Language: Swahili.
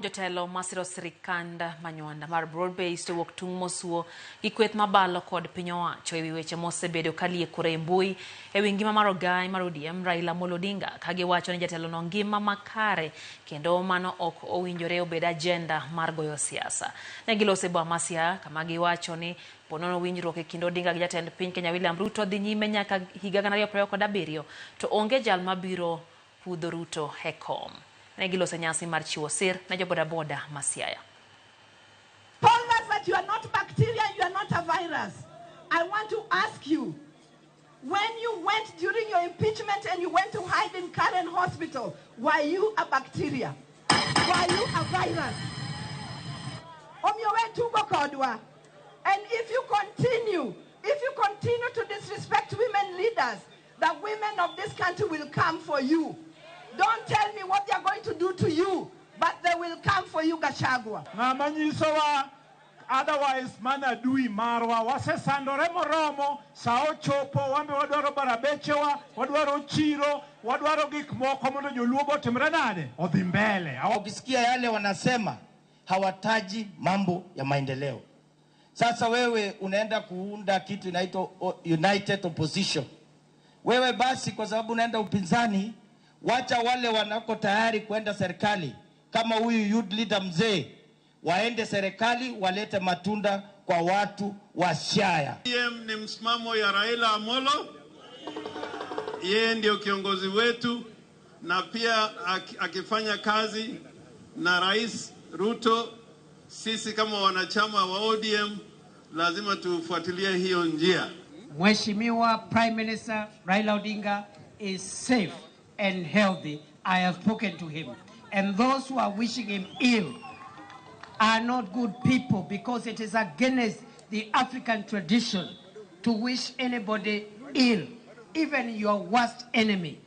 Jotelo masiro sirikanda manywanda mar broad-based wuok tung' mosuo gi kweth mabalo kod piny owacho ewi weche mosebedo kaliekore e mbui ewi ngima mar ogai mar ODM Raila Odinga ka giwacho ni jatelo no ngima makare kendo mano ok owinjore obed agenda mar goyo siasa. Ne gilose Masia kama giwacho ni ponono winjruok e kind Odinga gi jatend piny Kenya William Ruto dhi nyime nyaka higa 2027 to onge jal mabiro pudho Ruto e kom. Negilose nyasi mar chiwo sir na joboda Masiaya. Told us that you are not bacteria, you are not a virus. I want to ask you, when you went during your impeachment and you went to hide in Karen Hospital, were you a bacteria? Were you a virus? And if you continue to disrespect women leaders, the women of this country will come for you. Don't tell me what they are going to do to you, but they will come for you, Gachagua. Otherwise, mana dui marwa wase sandore moromo sao chopo wambe wadwaro barabechewa wadwaro chiro wadwaro gik moko mondo joluo timre nade odhi mbele. Ukisikia yale wanasema hawataji mambo ya maendeleo. Sasa wewe unaenda kuunda kitu inaitwa United Opposition. Wewe basi kwa sababu unaenda upinzani, wacha wale wanako tayari kwenda serikali kama huyu youth leader mzee waende serikali walete matunda kwa watu wa Siaya. ODM ni msimamo ya Raila Amolo. Yeye ndio kiongozi wetu na pia akifanya kazi na Rais Ruto, sisi kama wanachama wa ODM lazima tufuatilie hiyo njia. Mheshimiwa Prime Minister Raila Odinga is safe and healthy. I have spoken to him. And those who are wishing him ill are not good people, because it is against the African tradition to wish anybody ill, even your worst enemy.